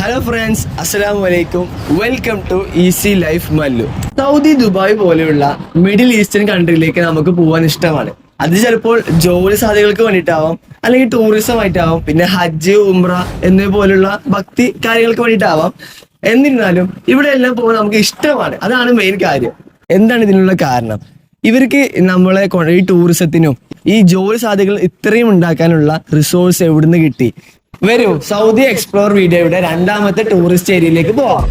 Hello friends, അസ്സലാമു അലൈക്കും. Welcome to easy life Mallu. Saudi, Dubai പോലെയുള്ള മിഡിൽ ഈസ്റ്റേൺ കൺട്രിയിലേക്ക് നമുക്ക് പോകാൻ ഇഷ്ടമാണ്. അത് ചിലപ്പോൾ ജോലി സാധ്യതകൾക്ക് വേണ്ടിയിട്ടാവാം, അല്ലെങ്കിൽ ടൂറിസം ആയിട്ടാവാം, പിന്നെ ഹജ്ജ്, ഉംറ എന്നിവ പോലുള്ള ഭക്തി കാര്യങ്ങൾക്ക് വേണ്ടിയിട്ടാവാം. എന്നിരുന്നാലും ഇവിടെ എല്ലാം പോകാൻ നമുക്ക് ഇഷ്ടമാണ്. അതാണ് മെയിൻ കാര്യം. എന്താണ് ഇതിനുള്ള കാരണം? ഇവർക്ക് നമ്മളെ ഈ ടൂറിസത്തിനും ഈ ജോലി സാധ്യതകൾ ഇത്രയും ഉണ്ടാക്കാനുള്ള റിസോഴ്സ് എവിടുന്ന് കിട്ടി? വരൂ, സൗദി എക്സ്പ്ലോർ വീഡിയോയുടെ രണ്ടാമത്തെ ടൂറിസ്റ്റ് ഏരിയയിലേക്ക് പോവാം.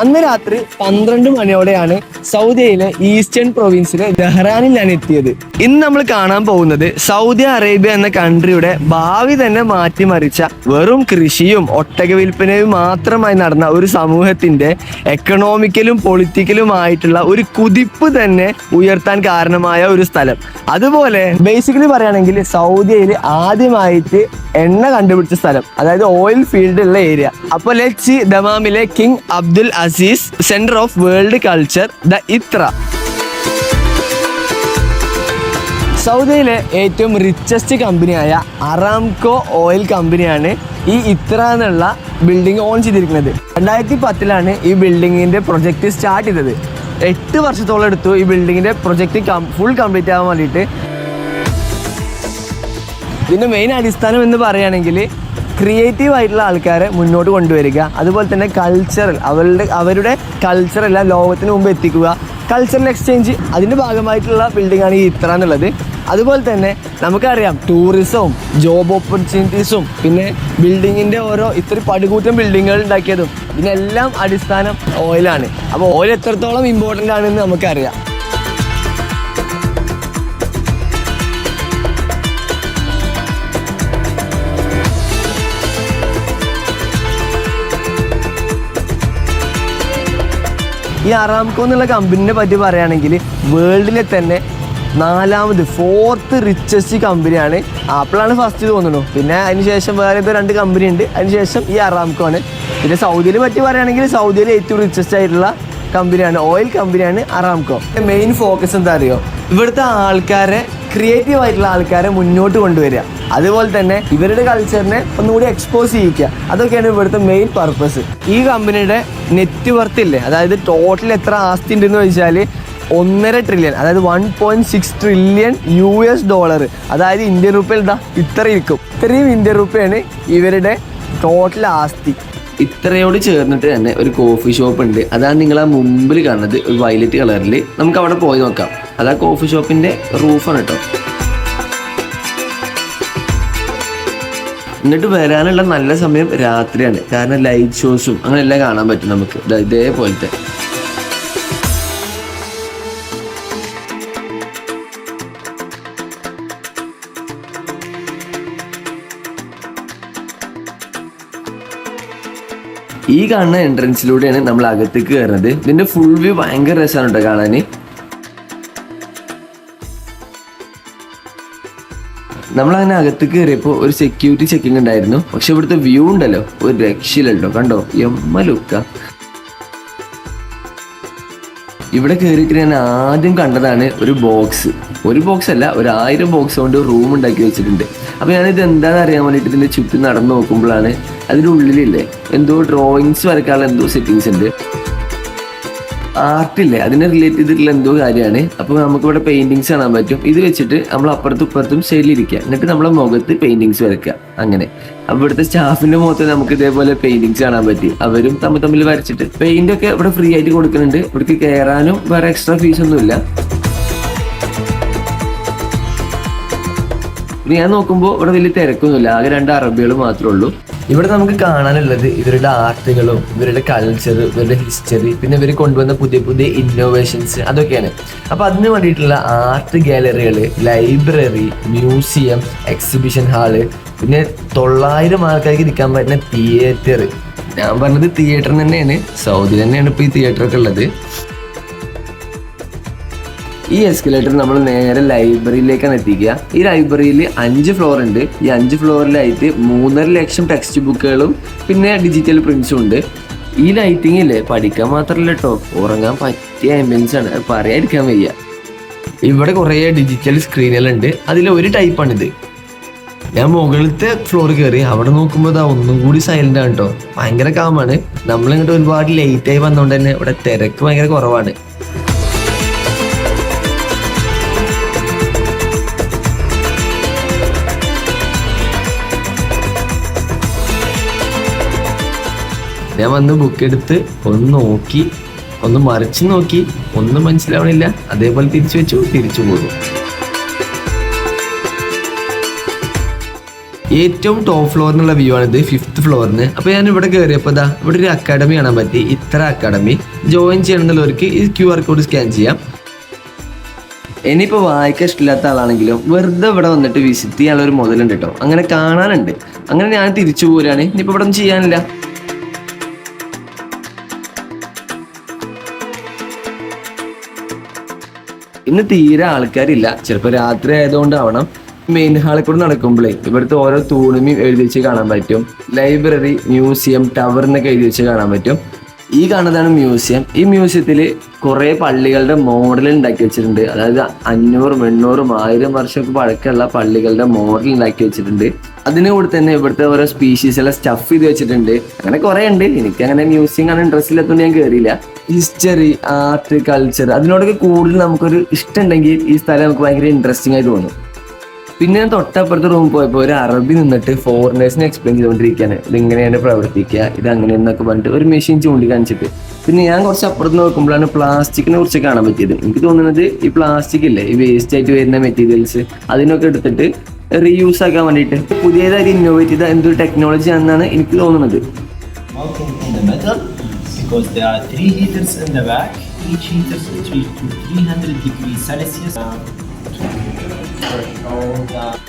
അന്ന് രാത്രി 12 മണിയോടെയാണ് സൗദിയിലെ ഈസ്റ്റേൺ പ്രൊവിൻസിലെ ദഹ്റാനിൽ ഞാൻ എത്തിയത്. ഇന്ന് നമ്മൾ കാണാൻ പോകുന്നത് സൗദി അറേബ്യ എന്ന കൺട്രിയുടെ ഭാവി തന്നെ മാറ്റിമറിച്ച, വെറും കൃഷിയും ഒട്ടക വിൽപ്പനയും മാത്രമായി നടന്ന ഒരു സമൂഹത്തിന്റെ എക്കണോമിക്കലും പൊളിറ്റിക്കലുമായിട്ടുള്ള ഒരു കുതിപ്പ് തന്നെ ഉയർത്താൻ കാരണമായ ഒരു സ്ഥലം. അതുപോലെ ബേസിക്കലി പറയുകയാണെങ്കിൽ സൗദിയിൽ ആദ്യമായിട്ട് എണ്ണ കണ്ടുപിടിച്ച സ്ഥലം, അതായത് ഓയിൽ ഫീൽഡ് ഉള്ള ഏരിയ. അപ്പോൾ ലെറ്റ്സ് സീ ദമാമിലെ King Abdul Aziz Centre of World Culture, the Ithra. സൗദിയിലെ ഏറ്റവും റിച്ചസ്റ്റ് കമ്പനിയായ അറാംകോ ഓയിൽ കമ്പനിയാണ് ഈ ഇത്ര എന്നുള്ള ബിൽഡിംഗ് ഓൺ ചെയ്തിരിക്കുന്നത്. 2010 ഈ ബിൽഡിങ്ങിന്റെ പ്രൊജക്ട് സ്റ്റാർട്ട് ചെയ്തത്. 8 വർഷത്തോളം എടുത്തു ഈ ബിൽഡിങ്ങിന്റെ പ്രൊജക്ട് ഫുൾ കംപ്ലീറ്റ് ആവാൻ വേണ്ടിയിട്ട്. ഇതിന്റെ മെയിൻ അടിസ്ഥാനം എന്ന് പറയുകയാണെങ്കിൽ ക്രിയേറ്റീവ് ആയിട്ടുള്ള ആൾക്കാരെ മുന്നോട്ട് കൊണ്ടുവരിക, അതുപോലെ തന്നെ കൾച്ചറൽ അവരുടെ കൾച്ചറെല്ലാം ലോകത്തിന് മുമ്പ് എത്തിക്കുക, കൾച്ചറൽ എക്സ്ചേഞ്ച്, അതിൻ്റെ ഭാഗമായിട്ടുള്ള ബിൽഡിംഗാണ് ഈ ഇത്ര എന്നുള്ളത്. അതുപോലെ തന്നെ നമുക്കറിയാം ടൂറിസവും ജോബ് ഓപ്പർച്യൂണിറ്റീസും പിന്നെ ബിൽഡിങ്ങിൻ്റെ ഓരോ ഇത്ര പടുകൂറ്റം ബിൽഡിങ്ങുകൾ ഉണ്ടാക്കിയതും ഇതിനെല്ലാം അടിസ്ഥാനം ഓയിലാണ്. അപ്പോൾ ഓയിൽ എത്രത്തോളം ഇമ്പോർട്ടൻ്റ് ആണെന്ന് നമുക്കറിയാം. ഈ അറാംകോ എന്നുള്ള കമ്പനിനെ പറ്റി പറയുകയാണെങ്കിൽ വേൾഡിലെ തന്നെ 4th റിച്ചസ്റ്റ് കമ്പനിയാണ്. ആപ്പിളാണ് ഫസ്റ്റ് തോന്നുന്നു, പിന്നെ അതിനുശേഷം വേറെ 2 കമ്പനി ഉണ്ട്, അതിനുശേഷം ഈ അറാംകോ ആണ്. പിന്നെ സൗദിയെ പറ്റി പറയുകയാണെങ്കിൽ സൗദിയിലെ ഏറ്റവും റിച്ചസ്റ്റ് ആയിട്ടുള്ള കമ്പനിയാണ്, ഓയിൽ കമ്പനിയാണ് അറാംകോ. മെയിൻ ഫോക്കസ് എന്താ അറിയോ? ഇവിടുത്തെ ആൾക്കാരെ, ക്രിയേറ്റീവ് ആയിട്ടുള്ള ആൾക്കാരെ മുന്നോട്ട് കൊണ്ടുവരിക, അതുപോലെ തന്നെ ഇവരുടെ കൾച്ചറിനെ ഒന്നുകൂടി എക്സ്പോസ് ചെയ്യിക്കുക. അതൊക്കെയാണ് ഇവിടുത്തെ മെയിൻ പർപ്പസ്. ഈ കമ്പനിയുടെ നെറ്റ് വർത്ത് ഇല്ലേ, അതായത് ടോട്ടൽ എത്ര ആസ്തി ഉണ്ടെന്ന് ചോദിച്ചാൽ 1.5 ട്രില്യൺ, അതായത് 1.6 ട്രില്യൺ US$. അതായത് ഇന്ത്യൻ റുപ്പിയിൽ ഇത്രയും ഇന്ത്യൻ റുപ്പിയാണ് ഇവരുടെ ടോട്ടൽ ആസ്തി. ഇത്രയോട് ചേർന്നിട്ട് തന്നെ ഒരു കോഫി ഷോപ്പ് ഉണ്ട്. അതാണ് നിങ്ങൾ ആ മുമ്പിൽ കാണുന്നത്, ഒരു വയലറ്റ് കളറിൽ. നമുക്ക് അവിടെ പോയി നോക്കാം. അതാ കോഫി ഷോപ്പിന്റെ റൂഫാണ് കേട്ടോ. എന്നിട്ട് വരാനുള്ള നല്ല സമയം രാത്രിയാണ്, കാരണം ലൈറ്റ് ഷോസും അങ്ങനെ എല്ലാം കാണാൻ പറ്റും നമുക്ക് ഇതേപോലത്തെ. ഈ കാണുന്ന എൻട്രൻസിലൂടെയാണ് നമ്മൾ അകത്തേക്ക് കയറുന്നത്. ഇതിന്റെ ഫുൾ വ്യൂ ഭയങ്കര രസമാണ് കേട്ടോ കാണാൻ. നമ്മളങ്ങനെ അകത്തേക്ക് കയറിയപ്പോൾ ഒരു സെക്യൂരിറ്റി ചെക്കിങ് ഉണ്ടായിരുന്നു. പക്ഷെ ഇവിടുത്തെ വ്യൂ ഉണ്ടല്ലോ, ഒരു രക്ഷയില്ലല്ലോ. കണ്ടോ എമ്മ ലുക്ക. ഇവിടെ കയറിയിട്ട് ഞാൻ ആദ്യം കണ്ടതാണ് ഒരു ബോക്സ് അല്ല, 1000 ബോക്സ് കൊണ്ട് റൂം ഉണ്ടാക്കി വെച്ചിട്ടുണ്ട്. അപ്പോൾ ഞാനിത് എന്താണെന്ന് അറിയാൻ വേണ്ടിയിട്ട് ഇതിൻ്റെ ചുറ്റും നടന്നു നോക്കുമ്പോഴാണ് അതിൻ്റെ ഉള്ളിലില്ലേ എന്തോ ഡ്രോയിങ്സ് വരക്കാനുള്ള എന്തോ സെറ്റിങ്സ് ഉണ്ട്, ആർട്ടില്ലേ അതിനെ റിലേറ്റ് ചെയ്തിട്ടുള്ള എന്തോ കാര്യമാണ്. അപ്പോൾ നമുക്കിവിടെ പെയിന്റിങ്സ് കാണാൻ പറ്റും. ഇത് വെച്ചിട്ട് നമ്മൾ അപ്പുറത്തും ഇപ്പുറത്തും സൈഡിലിരിക്കുക, എന്നിട്ട് നമ്മളെ മുഖത്ത് പെയിന്റിങ്സ് വരയ്ക്കുക. അങ്ങനെ അപ്പോൾ ഇവിടുത്തെ സ്റ്റാഫിന്റെ മുഖത്ത് നമുക്ക് ഇതേപോലെ പെയിന്റിങ്സ് കാണാൻ പറ്റി. അവരും തമ്മിൽ വരച്ചിട്ട് പെയിന്റ് ഒക്കെ ഇവിടെ ഫ്രീ ആയിട്ട് കൊടുക്കുന്നുണ്ട്. ഇവിടേക്ക് കയറാനും വേറെ എക്സ്ട്രാ ഫീസ് ഒന്നുമില്ല. ഞാൻ നോക്കുമ്പോൾ ഇവിടെ വലിയ തിരക്കൊന്നുമില്ല, ആകെ 2 അറബികൾ മാത്രമേ ഉള്ളൂ. ഇവിടെ നമുക്ക് കാണാനുള്ളത് ഇവരുടെ ആർട്ടുകളും ഇവരുടെ കൾച്ചർ, ഇവരുടെ ഹിസ്റ്ററി, പിന്നെ ഇവർ കൊണ്ടുവന്ന പുതിയ ഇന്നോവേഷൻസ്, അതൊക്കെയാണ്. അപ്പോൾ അതിന് വേണ്ടിയിട്ടുള്ള ആർട്ട് ഗാലറികൾ, ലൈബ്രറി, മ്യൂസിയം, എക്സിബിഷൻ ഹാള്, പിന്നെ 900 ആൾക്കാർക്ക് ഇരിക്കാൻ പറ്റുന്ന തിയേറ്റർ. ഞാൻ പറഞ്ഞത് തിയേറ്റർ തന്നെയാണ്, സൗദി തന്നെയാണ് ഇപ്പോൾ ഈ തിയേറ്ററൊക്കെ ഉള്ളത്. ഈ എസ്കലേറ്റർ നമ്മൾ നേരെ ലൈബ്രറിയിലേക്കാണ് എത്തിക്കുക. ഈ ലൈബ്രറിയിൽ 5 ഫ്ലോർ ഉണ്ട്. ഈ 5 ഫ്ലോറിലായിട്ട് 3.5 ലക്ഷം ടെക്സ്റ്റ് ബുക്കുകളും പിന്നെ ഡിജിറ്റൽ പ്രിന്റ്സും ഉണ്ട്. ഈ ലൈറ്റിംഗ് ഇല്ലേ പഠിക്കാൻ മാത്രമല്ല കേട്ടോ, ഉറങ്ങാൻ പറ്റിയ ആംബിയൻസ് ആണ്, പറയാതിരിക്കാൻ വയ്യ. ഇവിടെ കുറേ ഡിജിറ്റൽ സ്ക്രീനുകളുണ്ട്. അതിൽ ഒരു ടൈപ്പാണിത്. ഞാൻ മുകളിലത്തെ ഫ്ലോർ കയറി. അവിടെ നോക്കുമ്പോൾ ഇതാ ഒന്നും കൂടി സൈലന്റ് ആണ് കേട്ടോ. ഭയങ്കര കാമാണ്. നമ്മളിങ്ങോട്ട് ഒരുപാട് ലേറ്റ് ആയി വന്നോണ്ട് തന്നെ ഇവിടെ തിരക്ക് ഭയങ്കര കുറവാണ്. ഞാൻ വന്ന് ബുക്ക് എടുത്ത് ഒന്ന് നോക്കി, ഒന്ന് മറിച്ച് നോക്കി, ഒന്നും മനസ്സിലാവണില്ല. അതേപോലെ തിരിച്ചു വെച്ചു, തിരിച്ചു പോകും. ഏറ്റവും ടോപ്പ് ഫ്ലോറിനുള്ള വ്യൂ ആണിത്, 5th ഫ്ലോറിന്. അപ്പോൾ ഞാൻ ഇവിടെ കയറിയപ്പോൾ ഇതാ ഇവിടെ ഒരു അക്കാഡമി കാണാൻ പറ്റി. ഇത്ര അക്കാഡമി ജോയിൻ ചെയ്യണമെന്നുള്ളവർക്ക് ഈ QR കോഡ് സ്കാൻ ചെയ്യാം. ഇനിയിപ്പോൾ വായിക്കാൻ ഇഷ്ടമില്ലാത്ത ആളാണെങ്കിലും വെറുതെ ഇവിടെ വന്നിട്ട് വിസിറ്റ് ചെയ്യാനുള്ള ഒരു മുതലുണ്ട് കേട്ടോ. അങ്ങനെ കാണാനുണ്ട്. അങ്ങനെ ഞാൻ തിരിച്ചു പോരാണ്. ഇനിയിപ്പോൾ ഇവിടെ ഒന്നും ചെയ്യാനില്ല. ഇന്ന് തീരെ ആൾക്കാരില്ല. ചിലപ്പോൾ രാത്രി ആയതുകൊണ്ടാവണം. മെയിൻ ഹാളിൽ കൂടെ നടക്കുമ്പോഴേ ഇവിടുത്തെ ഓരോ തൂണുമയും എഴുതി വെച്ച് കാണാൻ പറ്റും. ലൈബ്രറി, മ്യൂസിയം, ടവർ എന്നൊക്കെ എഴുതി വെച്ച് കാണാൻ പറ്റും. ഈ കാണുന്നതാണ് മ്യൂസിയം. ഈ മ്യൂസിയത്തിൽ കുറേ പള്ളികളുടെ മോഡൽ ഉണ്ടാക്കി വെച്ചിട്ടുണ്ട്. അതായത് 500, 800, 1000 വർഷമൊക്കെ പഴക്കമുള്ള പള്ളികളുടെ മോഡൽ ഉണ്ടാക്കി വെച്ചിട്ടുണ്ട്. അതിന് കൂടെ തന്നെ ഇവിടുത്തെ ഓരോ സ്പീഷീസ് എല്ലാം സ്റ്റഫ് ചെയ്ത് വെച്ചിട്ടുണ്ട്. അങ്ങനെ കുറേ ഉണ്ട്. എനിക്ക് അങ്ങനെ മ്യൂസിയം കാണാൻ ഇൻട്രസ്റ്റ് ഇല്ലാത്തതുകൊണ്ട് ഞാൻ കയറിയില്ല. ഹിസ്റ്ററി, ആർട്ട്, കൾച്ചർ അതിനോടൊക്കെ കൂടുതൽ നമുക്കൊരു ഇഷ്ടമുണ്ടെങ്കിൽ ഈ സ്ഥലം നമുക്ക് ഭയങ്കര ഇൻട്രസ്റ്റിംഗ് ആയി തോന്നും. പിന്നെ ഞാൻ തൊട്ടപ്പുറത്തെ റൂമിൽ പോയപ്പോൾ ഒരു അറബി നിന്നിട്ട് ഫോറിനേഴ്സിനെ എക്സ്പ്ലെയിൻ ചെയ്തുകൊണ്ടിരിക്കുകയാണ്. ഇതിങ്ങനെയാണ് പ്രവർത്തിക്കുക, ഇത് അങ്ങനെയെന്നൊക്കെ പറഞ്ഞിട്ട് ഒരു മെഷീൻ ചൂണ്ടിക്കാണിച്ചിട്ട്. പിന്നെ ഞാൻ കുറച്ച് അപ്പുറത്ത് നോക്കുമ്പോഴാണ് പ്ലാസ്റ്റിക്കിനെ കുറിച്ച് കാണാൻ പറ്റിയത്. എനിക്ക് തോന്നുന്നത് ഈ പ്ലാസ്റ്റിക് ഇല്ലേ, ഈ വേസ്റ്റ് ആയിട്ട് വരുന്ന മെറ്റീരിയൽസ് അതിനൊക്കെ എടുത്തിട്ട് റീയൂസ് ആക്കാൻ വേണ്ടിയിട്ട് പുതിയതായിട്ട് ഇന്നോവേറ്റ് ചെയ്ത എന്തൊരു ടെക്നോളജി ആണെന്നാണ് എനിക്ക് തോന്നുന്നത്. Because there are 3 heaters in the back, each heater is reached to 300 degrees Celsius.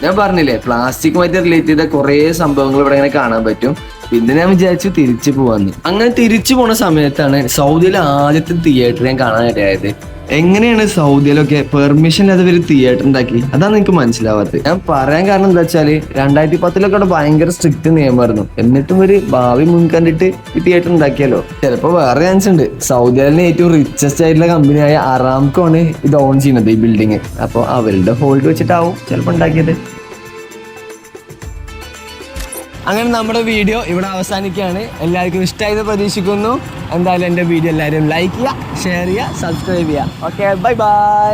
ഞാൻ പറഞ്ഞില്ലേ പ്ലാസ്റ്റിക്കുമായിട്ട് റിലേറ്റ് ചെയ്ത കുറേ സംഭവങ്ങൾ ഇവിടെ ഇങ്ങനെ കാണാൻ പറ്റും. പിന്നെ ഞാൻ വിചാരിച്ചു തിരിച്ചു പോവാന്ന്. അങ്ങനെ തിരിച്ചു പോണ സമയത്താണ് സൗദിയിലെ ആദ്യത്തെ തിയേറ്റർ ഞാൻ കാണാൻ ഇടയായത്. എങ്ങനെയാണ് സൗദിയിലൊക്കെ പെർമിഷൻ ഇല്ലാതെ ഒരു തിയേറ്റർ ഉണ്ടാക്കി? അതാണ് എനിക്ക് മനസ്സിലാവാത്തത്. ഞാൻ പറയാൻ കാരണം എന്താ വെച്ചാല് 2010 അവിടെ ഭയങ്കര സ്ട്രിക്റ്റ് നിയമമായിരുന്നു. എന്നിട്ടും ഒരു ഭാവി മുൻകണ്ടിട്ട് ഈ തിയേറ്റർ ഉണ്ടാക്കിയല്ലോ. ചിലപ്പോൾ വേറെ ചാൻസ് ഉണ്ട്. സൗദിയിലെ ഏറ്റവും റിച്ചസ്റ്റ് ആയിട്ടുള്ള കമ്പനിയായ അറാംകോ ആണ് ഇത് ഓൺ ചെയ്യുന്നത്, ഈ ബിൽഡിങ്. അപ്പോൾ അവരുടെ ഹോൾഡ് വെച്ചിട്ടാവും ചിലപ്പോൾ ഉണ്ടാക്കിയത്. അങ്ങനെ നമ്മുടെ വീഡിയോ ഇവിടെ അവസാനിക്കുകയാണ്. എല്ലാവർക്കും ഇഷ്ടമായത് പ്രതീക്ഷിക്കുന്നു. എന്തായാലും എൻ്റെ വീഡിയോ എല്ലാവരും ലൈക്ക് ചെയ്യുക, ഷെയർ ചെയ്യുക, സബ്സ്ക്രൈബ് ചെയ്യുക. Okay, bye bye.